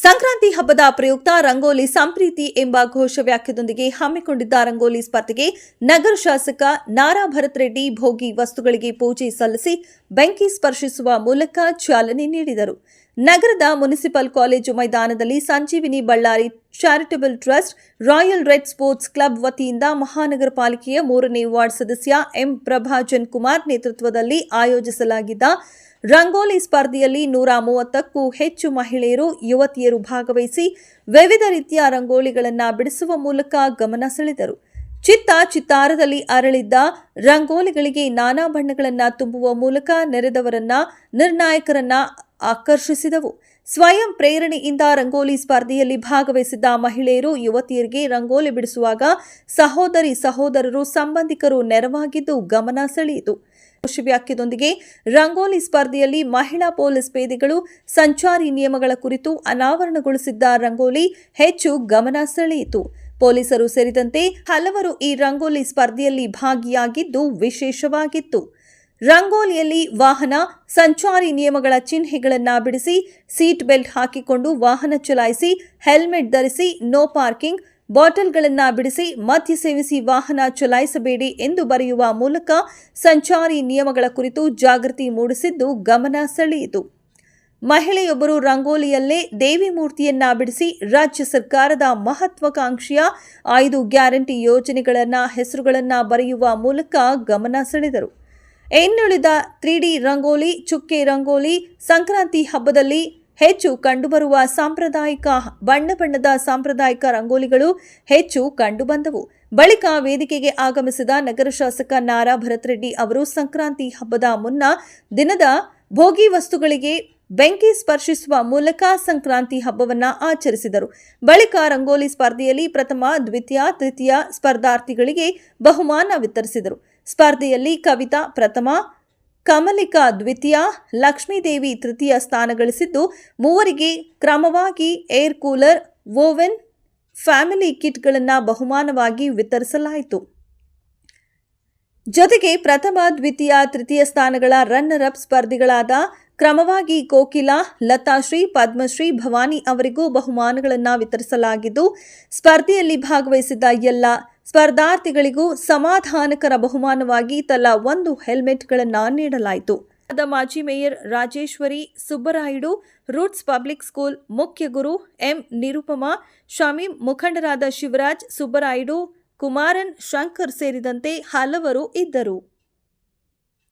ಸಂಕ್ರಾಂತಿ ಹಬ್ಬದ ಪ್ರಯುಕ್ತ ರಂಗೋಲಿ ಸಂಪ್ರೀತಿ ಎಂಬ ಘೋಷವಾಕ್ಯದೊಂದಿಗೆ ಹಮ್ಮಿಕೊಂಡಿದ್ದ ರಂಗೋಲಿ ಸ್ಪರ್ಧೆಗೆ ನಗರ ಶಾಸಕ ನಾರಾ ಭರತ್ ರೆಡ್ಡಿ ಭೋಗಿ ವಸ್ತುಗಳಿಗೆ ಪೂಜೆ ಸಲ್ಲಿಸಿ ಬೆಂಕಿ ಸ್ಪರ್ಶಿಸುವ ಮೂಲಕ ಚಾಲನೆ ನೀಡಿದರು. ನಗರದ ಮುನಿಸಿಪಲ್ ಕಾಲೇಜು ಮೈದಾನದಲ್ಲಿ Sanjeevini Ballari charitable trust, royal red sports club ವತಿಯಿಂದ ಮಹಾನಗರ ಪಾಲಿಕೆಯ 3ನೇ ವಾರ್ಡ್ ಸದಸ್ಯ ಎಂ ಪ್ರಭಾಜನ್ ಕುಮಾರ್ ನೇತೃತ್ವದಲ್ಲಿ ಆಯೋಜಿಸಲಾಗಿದ್ದ ರಂಗೋಲಿ ಸ್ಪರ್ಧೆಯಲ್ಲಿ 130ಕ್ಕೂ ಹೆಚ್ಚು ಮಹಿಳೆಯರು, ಯುವತಿಯರು ಭಾಗವಹಿಸಿ ವಿವಿಧ ರೀತಿಯ ರಂಗೋಲಿಗಳನ್ನು ಬಿಡಿಸುವ ಮೂಲಕ ಗಮನ ಸೆಳೆದರು. ಚಿತ್ತಾರದಲ್ಲಿ ಅರಳಿದ್ದ ರಂಗೋಲಿಗಳಿಗೆ ನಾನಾ ಬಣ್ಣಗಳನ್ನು ತುಂಬುವ ಮೂಲಕ ನೆರೆದವರನ್ನ, ನಿರ್ಣಾಯಕರನ್ನ ಆಕರ್ಷಿಸಿದವು. ಸ್ವಯಂ ಪ್ರೇರಣೆಯಿಂದ ರಂಗೋಲಿ ಸ್ಪರ್ಧೆಯಲ್ಲಿ ಭಾಗವಹಿಸಿದ್ದ ಮಹಿಳೆಯರು, ಯುವತಿಯರಿಗೆ ರಂಗೋಲಿ ಬಿಡಿಸುವಾಗ ಸಹೋದರರು, ಸಂಬಂಧಿಕರು ನೆರವಾಗಿದ್ದು ಗಮನ ಸೆಳೆಯಿತು. ಘೋಷವಾಕ್ಯದೊಂದಿಗೆ ರಂಗೋಲಿ ಸ್ಪರ್ಧೆಯಲ್ಲಿ ಮಹಿಳಾ ಪೊಲೀಸ್ ಪೇದೆಗಳು ಸಂಚಾರಿ ನಿಯಮಗಳ ಕುರಿತು ಅನಾವರಣಗೊಳಿಸಿದ್ದ ರಂಗೋಲಿ ಹೆಚ್ಚು ಗಮನ ಸೆಳೆಯಿತು. ಪೊಲೀಸರು ಸೇರಿದಂತೆ ಹಲವರು ಈ ರಂಗೋಲಿ ಸ್ಪರ್ಧೆಯಲ್ಲಿ ಭಾಗಿಯಾಗಿದ್ದು ವಿಶೇಷವಾಗಿತ್ತು. ರಂಗೋಲಿಯಲ್ಲಿ ವಾಹನ, ಸಂಚಾರಿ ನಿಯಮಗಳ ಚಿಹ್ನೆಗಳನ್ನು ಬಿಡಿಸಿ, ಸೀಟ್ ಬೆಲ್ಟ್ ಹಾಕಿಕೊಂಡು ವಾಹನ ಚಲಾಯಿಸಿ, ಹೆಲ್ಮೆಟ್ ಧರಿಸಿ, ನೋ ಪಾರ್ಕಿಂಗ್, ಬಾಟಲ್ಗಳನ್ನು ಬಿಡಿಸಿ, ಮದ್ಯ ಸೇವಿಸಿ ವಾಹನ ಚಲಾಯಿಸಬೇಡಿ ಎಂದು ಬರೆಯುವ ಮೂಲಕ ಸಂಚಾರಿ ನಿಯಮಗಳ ಕುರಿತು ಜಾಗೃತಿ ಮೂಡಿಸಿದ್ದು ಗಮನ ಸೆಳೆಯಿತು. ಮಹಿಳೆಯೊಬ್ಬರು ರಂಗೋಲಿಯಲ್ಲೇ ದೇವಿ ಮೂರ್ತಿಯನ್ನ ಬಿಡಿಸಿ ರಾಜ್ಯ ಸರ್ಕಾರದ ಮಹತ್ವಾಕಾಂಕ್ಷೆಯ 5 ಗ್ಯಾರಂಟಿ ಯೋಜನೆಗಳ ಹೆಸರುಗಳನ್ನು ಬರೆಯುವ ಮೂಲಕ ಗಮನ ಸೆಳೆದರು. ಇನ್ನುಳಿದ 3D ರಂಗೋಲಿ, ಚುಕ್ಕೆ ರಂಗೋಲಿ, ಸಂಕ್ರಾಂತಿ ಹಬ್ಬದಲ್ಲಿ ಹೆಚ್ಚು ಕಂಡುಬರುವ ಸಾಂಪ್ರದಾಯಿಕ ಬಣ್ಣದ ಸಾಂಪ್ರದಾಯಿಕ ರಂಗೋಲಿಗಳು ಹೆಚ್ಚು ಕಂಡುಬಂದವು. ಬಳಿಕ ವೇದಿಕೆಗೆ ಆಗಮಿಸಿದ ನಗರ ಶಾಸಕ ನಾರಾ ಭರತ್ ರೆಡ್ಡಿ ಅವರು ಸಂಕ್ರಾಂತಿ ಹಬ್ಬದ ಮುನ್ನ ದಿನದ ಭೋಗಿ ವಸ್ತುಗಳಿಗೆ ಬೆಂಕಿ ಸ್ಪರ್ಶಿಸುವ ಮೂಲಕ ಸಂಕ್ರಾಂತಿ ಹಬ್ಬವನ್ನು ಆಚರಿಸಿದರು. ಬಳಿಕ ರಂಗೋಲಿ ಸ್ಪರ್ಧೆಯಲ್ಲಿ ಪ್ರಥಮ, ದ್ವಿತೀಯ, ತೃತೀಯ ಸ್ಪರ್ಧಾರ್ಥಿಗಳಿಗೆ ಬಹುಮಾನ ವಿತರಿಸಿದರು. ಸ್ಪರ್ಧೆಯಲ್ಲಿ ಕವಿತಾ ಪ್ರಥಮ, ಕಮಲಿಕಾ ದ್ವಿತೀಯ, ಲಕ್ಷ್ಮೀದೇವಿ ತೃತೀಯ ಸ್ಥಾನ ಗಳಿಸಿದ್ದು, ಮೂವರಿಗೆ ಕ್ರಮವಾಗಿ ಏರ್ ಕೂಲರ್, ಓವೆನ್, ಫ್ಯಾಮಿಲಿ ಕಿಟ್ಗಳನ್ನು ಬಹುಮಾನವಾಗಿ ವಿತರಿಸಲಾಯಿತು. ಜೊತೆಗೆ ಪ್ರಥಮ, ದ್ವಿತೀಯ, ತೃತೀಯ ಸ್ಥಾನಗಳ ರನ್ನರ್ ಅಪ್ ಸ್ಪರ್ಧಿಗಳಾದ ಕ್ರಮವಾಗಿ ಕೋಕಿಲಾ, ಲತಾಶ್ರೀ, ಪದ್ಮಶ್ರೀ, ಭವಾನಿ ಅವರಿಗೂ ಬಹುಮಾನಗಳನ್ನು ವಿತರಿಸಲಾಗಿದ್ದು, ಸ್ಪರ್ಧೆಯಲ್ಲಿ ಭಾಗವಹಿಸಿದ್ದ ಎಲ್ಲ ಸ್ಪರ್ಧಾರ್ಥಿಗಳಿಗೂ ಸಮಾಧಾನಕರ ಬಹುಮಾನವಾಗಿ ತಲಾ 1 ಹೆಲ್ಮೆಟ್ಗಳನ್ನು ನೀಡಲಾಯಿತು. ಮಾಜಿ mayor Rajeshwari Subbarayudu, roots public school ಮುಖ್ಯ ಗುರು ಎಂ ನಿರುಪಮಾ, ಶಮೀಂ, ಮುಖಂಡರಾದ ಶಿವರಾಜ್, ಸುಬ್ಬರಾಯುಡು, ಕುಮಾರನ್, ಶಂಕರ್ ಸೇರಿದಂತೆ ಹಲವರು ಇದ್ದರು.